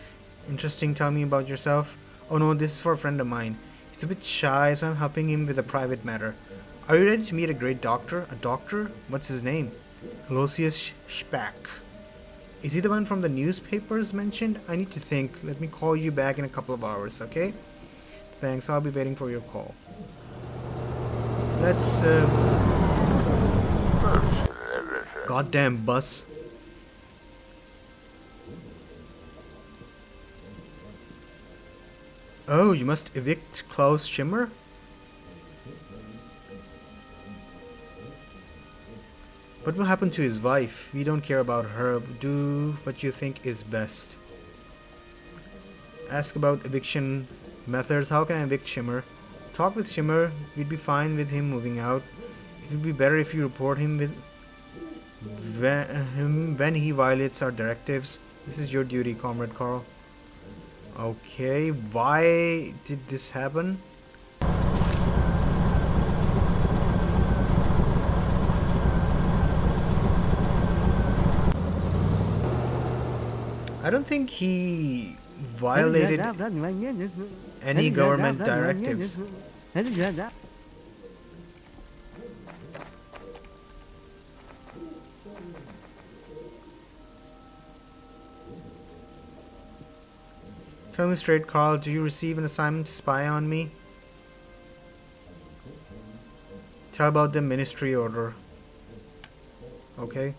Interesting, tell me about yourself. Oh no, this is for a friend of mine. He's a bit shy, so I'm helping him with a private matter. Are you ready to meet a great doctor? A doctor? What's his name? Aloysius Speck. Is he the one from the newspapers mentioned? I need to think. Let me call you back in a couple of hours, okay? Thanks, I'll be waiting for your call. Let's, Goddamn bus. Oh, you must evict Klaus Schimmer? What will happen to his wife? We don't care about her. Do what you think is best. Ask about eviction methods. How can I evict Schimmer? Talk with Schimmer. We'd be fine with him moving out. It would be better if you report him when he violates our directives. This is your duty, Comrade Carl. Okay, why did this happen? I don't think he violated any government directives. Tell me straight, Carl, do you receive an assignment to spy on me? Tell about the ministry order. Okay.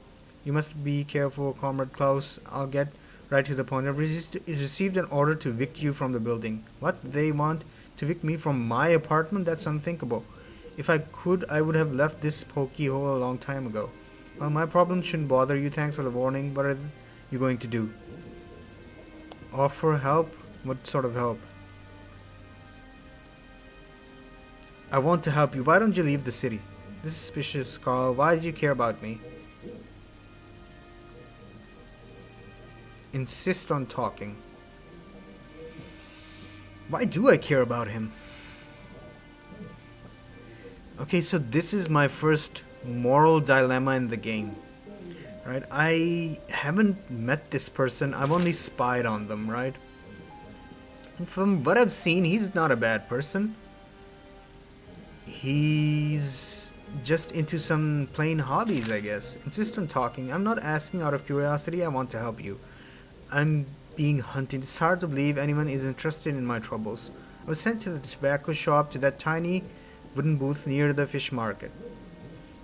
You must be careful, Comrade Klaus. I'll get right to the point. I've received an order to evict you from the building. What? They want to evict me from my apartment? That's unthinkable. If I could, I would have left this pokey hole a long time ago. Well, my problem shouldn't bother you. Thanks for the warning. What are you going to do? Offer help? What sort of help? I want to help you. Why don't you leave the city? This is suspicious, Carl. Why do you care about me? Insist on talking. Why do I care about him? Okay, so this is my first moral dilemma in the game. Right? I haven't met this person. I've only spied on them, right? And from what I've seen, he's not a bad person. He's just into some plain hobbies, I guess. Insist on talking. I'm not asking out of curiosity. I want to help you. I'm being hunted. It's hard to believe anyone is interested in my troubles. I was sent to the tobacco shop, to that tiny wooden booth near the fish market.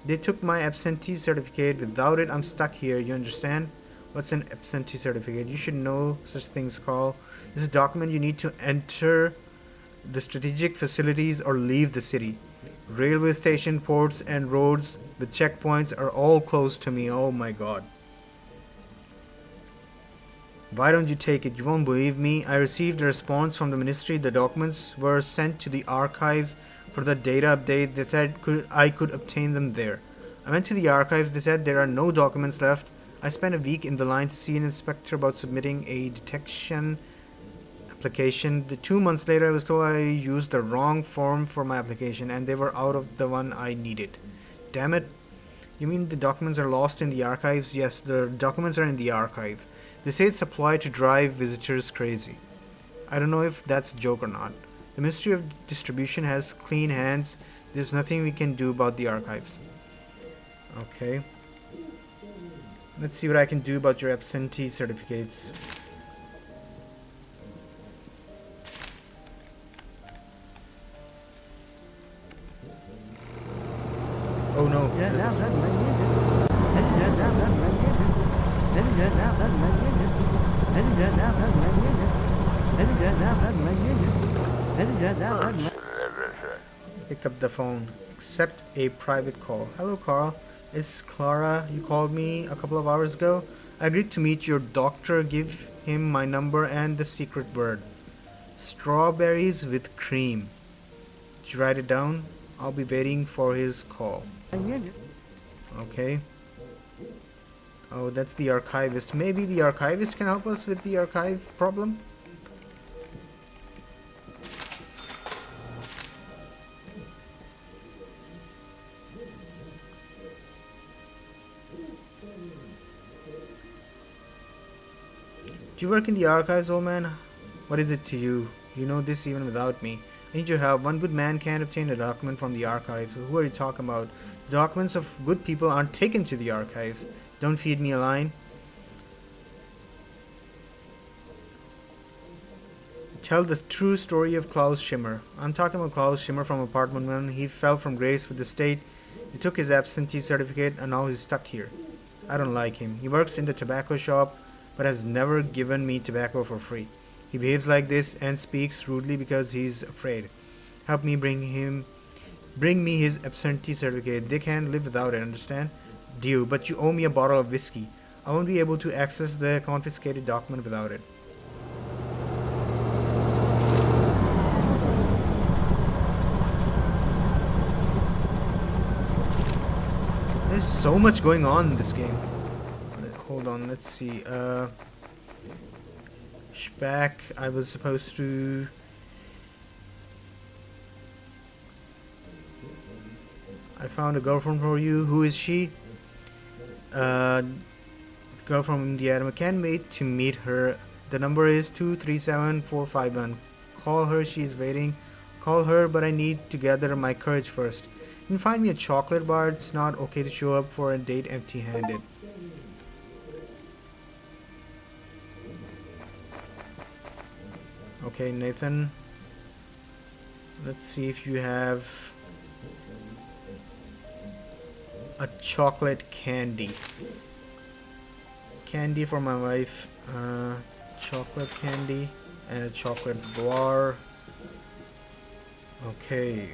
They took my absentee certificate. Without it, I'm stuck here. You understand? What's an absentee certificate? You should know such things, Carl. This is a document you need to enter the strategic facilities or leave the city. Railway station, ports, and roads with checkpoints are all close to me. Oh my god. Why don't you take it? You won't believe me. I received a response from the ministry. The documents were sent to the archives for the data update. They said I could obtain them there. I went to the archives. They said there are no documents left. I spent a week in the line to see an inspector about submitting a detection application. 2 months later, I was told I used the wrong form for my application and they were out of the one I needed. Damn it. You mean the documents are lost in the archives? Yes, the documents are in the archive. They say it's applied to drive visitors crazy. I don't know if that's a joke or not. The Ministry of Distribution has clean hands. There's nothing we can do about the archives. Okay. Let's see what I can do about your absentee certificates. Oh no. Pick up the phone. Accept a private call. Hello, Carl. It's Clara. You called me a couple of hours ago. I agreed to meet your doctor. Give him my number and the secret word. Strawberries with cream. Did you write it down? I'll be waiting for his call. Okay. Oh, that's the archivist. Maybe the archivist can help us with the archive problem? Do you work in the archives, old man? What is it to you? You know this even without me. I need your help. One good man can't obtain a document from the archives. Who are you talking about? The documents of good people aren't taken to the archives. Don't feed me a line. Tell the true story of Klaus Schimmer. I'm talking about Klaus Schimmer from Apartment 1. He fell from grace with the state. They took his absentee certificate and now he's stuck here. I don't like him. He works in the tobacco shop but has never given me tobacco for free. He behaves like this and speaks rudely because he's afraid. Help me bring me his absentee certificate. They can't live without it, understand? Deal, but you owe me a bottle of whiskey. I won't be able to access the confiscated document without it. There's so much going on in this game. Hold on, let's see. Shpack, I was supposed to... I found a girlfriend for you. Who is she? Girl from India. I can't wait to meet her. The number is 237451. Call her, she's waiting. Call her, but I need to gather my courage first. You can find me a chocolate bar. It's not okay to show up for a date empty-handed. Okay, Nathan. Let's see if you have a chocolate candy. Candy for my wife. Chocolate candy and a chocolate bar. Okay.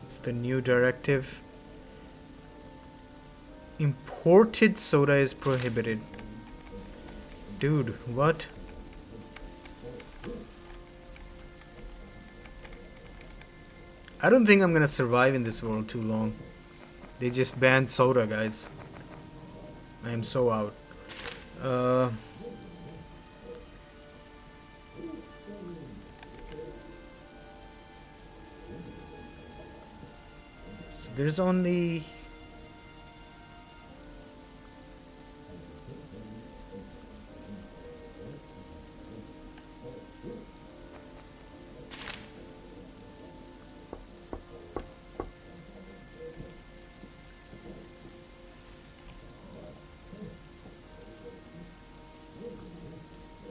It's the new directive. Imported soda is prohibited. Dude, what? I don't think I'm gonna survive in this world too long. They just banned soda, guys. I am so out. Uh, so there's only...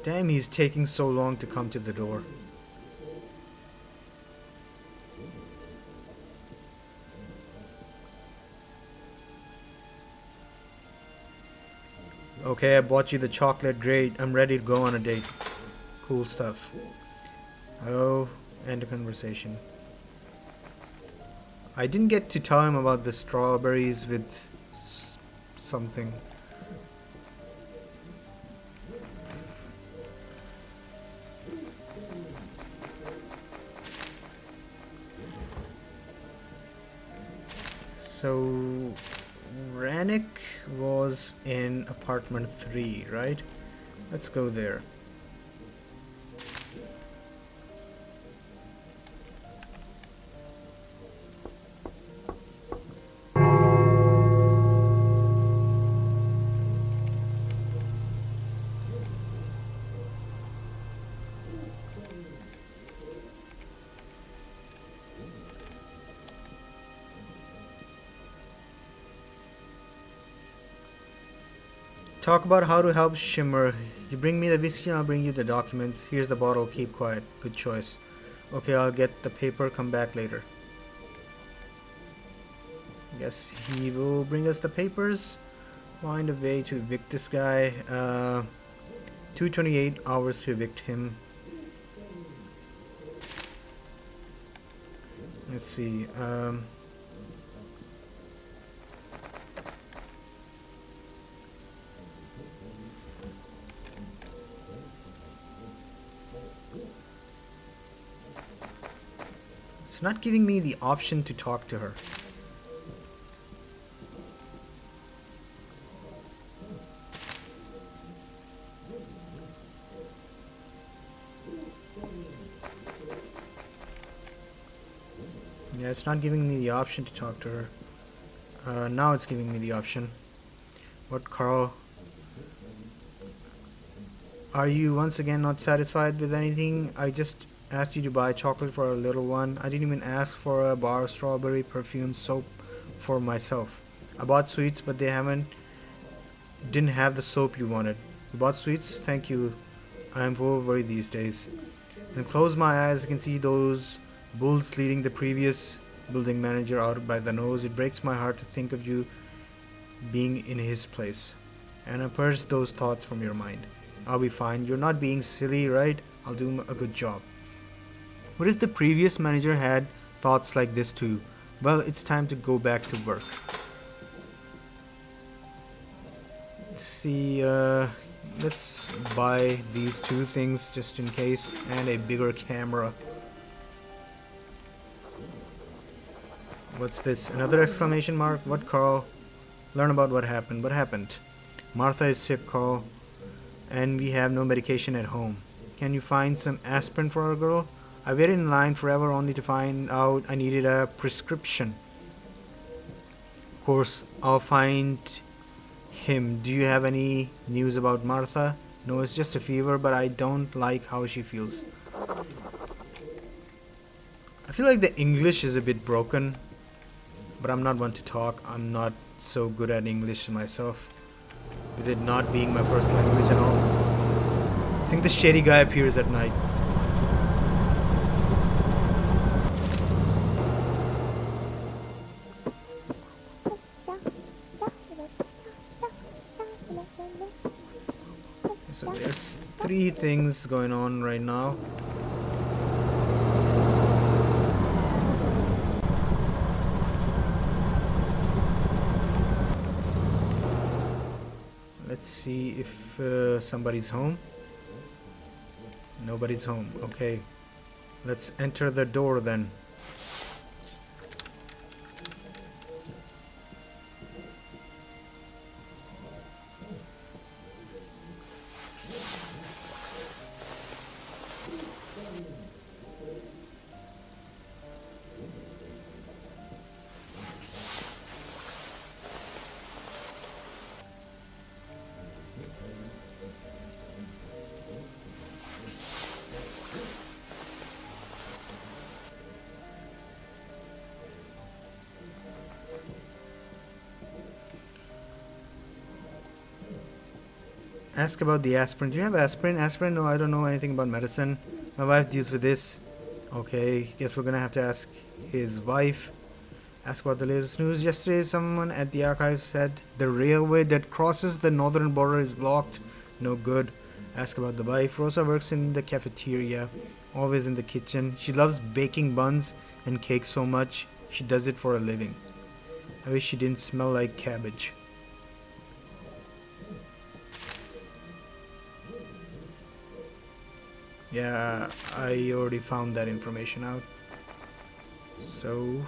Damn, he's taking so long to come to the door. Okay, I bought you the chocolate. Great. I'm ready to go on a date. Cool stuff. Oh, end of conversation. I didn't get to tell him about the strawberries with something. So, Rannick was in apartment 3, right? Let's go there. Talk about how to help Shimmer. You bring me the whiskey, I'll bring you the documents. Here's the bottle, keep quiet. Good choice. Okay, I'll get the paper, come back later. Guess he will bring us the papers. Find a way to evict this guy. 228 hours to evict him. Let's see. It's not giving me the option to talk to her. Yeah, it's not giving me the option to talk to her. Now it's giving me the option. What, Carl? Are you once again not satisfied with anything? I just asked you to buy chocolate for a little one. I didn't even ask for a bar of strawberry perfume soap for myself. I bought sweets, but didn't have the soap you wanted. You bought sweets? Thank you. I am full of worry these days. When I close my eyes, I can see those bulls leading the previous building manager out by the nose. It breaks my heart to think of you being in his place. And I purge those thoughts from your mind. I'll be fine. You're not being silly, right? I'll do a good job. What if the previous manager had thoughts like this too? Well, it's time to go back to work. Let's see, let's buy these two things just in case, and a bigger camera. What's this? Another exclamation mark? What, Carl? Learn about what happened. What happened? Martha is sick, Carl, and we have no medication at home. Can you find some aspirin for our girl? I waited in line forever only to find out I needed a prescription. Of course, I'll find him. Do you have any news about Martha? No, it's just a fever, but I don't like how she feels. I feel like the English is a bit broken, but I'm not one to talk. I'm not so good at English myself, with it not being my first language and all. I think the shady guy appears at night. So there's 3 things going on right now. Let's see if somebody's home. Nobody's home. Okay. Let's enter the door then. Ask about the aspirin. Do you have aspirin? Aspirin? No, I don't know anything about medicine. My wife deals with this. Okay, guess we're gonna have to ask his wife. Ask about the latest news. Yesterday, someone at the archive said the railway that crosses the northern border is blocked. No good. Ask about the wife. Rosa works in the cafeteria, always in the kitchen. She loves baking buns and cakes so much. She does it for a living. I wish she didn't smell like cabbage. Yeah, I already found that information out. So,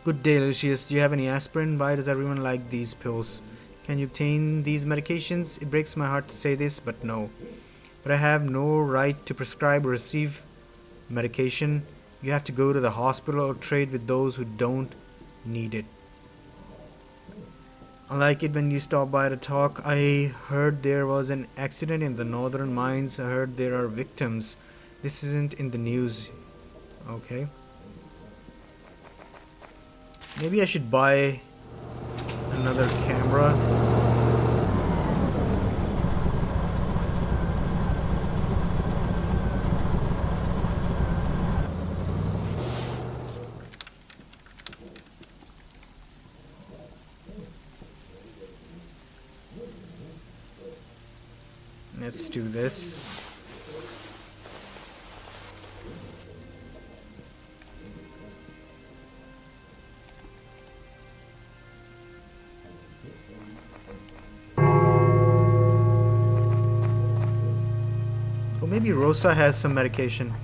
good day, Lucius. Do you have any aspirin? Why does everyone like these pills? Can you obtain these medications? It breaks my heart to say this, but no. But I have no right to prescribe or receive medication. You have to go to the hospital or trade with those who don't need it. I like it when you stop by to talk. I heard there was an accident in the northern mines. I heard there are victims. This isn't in the news. Okay. Maybe I should buy another camera. Let's do this. Well, maybe Rosa has some medication.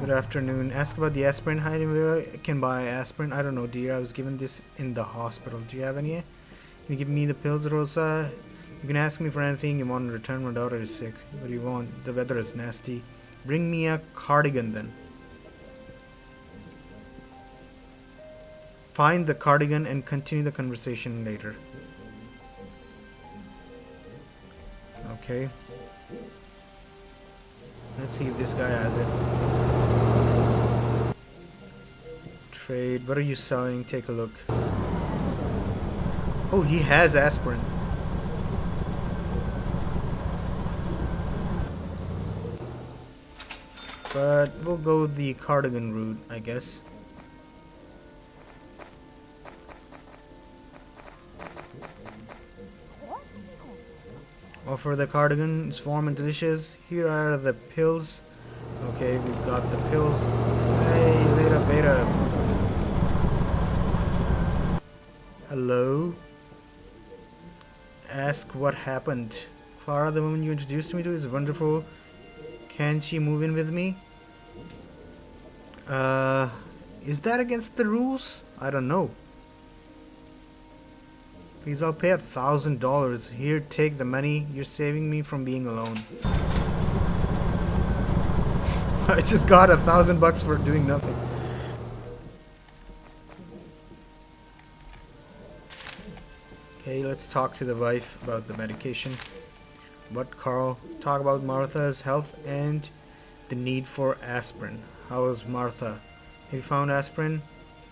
Good afternoon. Ask about the aspirin. Hi, where I can buy aspirin? I don't know, dear. I was given this in the hospital. Do you have any? Can you give me the pills, Rosa? You can ask me for anything you want in return. My daughter is sick. What do you want? The weather is nasty. Bring me a cardigan then. Find the cardigan and continue the conversation later. Okay. Let's see if this guy has it. Trade. What are you selling? Take a look. Oh, he has aspirin. But we'll go the cardigan route, I guess. Offer the cardigan. It's warm and delicious. Here are the pills. Okay, we've got the pills. Hey, beta. Hello? Ask what happened. Clara, the woman you introduced me to, is wonderful. Can she move in with me? Is that against the rules? I don't know. Please, I'll pay $1,000. Here, take the money. You're saving me from being alone. I just got $1,000 for doing nothing. Okay, let's talk to the wife about the medication. What, Carl? Talk about Martha's health and the need for aspirin. How is Martha? Have you found aspirin?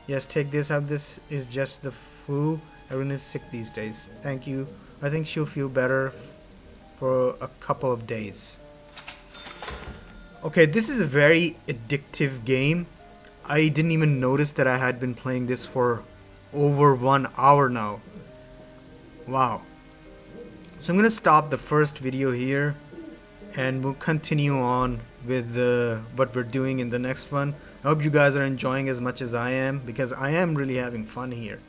Yes, take this up. This is just the flu. Everyone is sick these days. Thank you. I think she'll feel better for a couple of days. Okay, this is a very addictive game. I didn't even notice that I had been playing this for over 1 hour now. Wow. So I'm gonna stop the first video here and we'll continue on with what we're doing in the next one. I hope you guys are enjoying as much as I am, because I am really having fun here.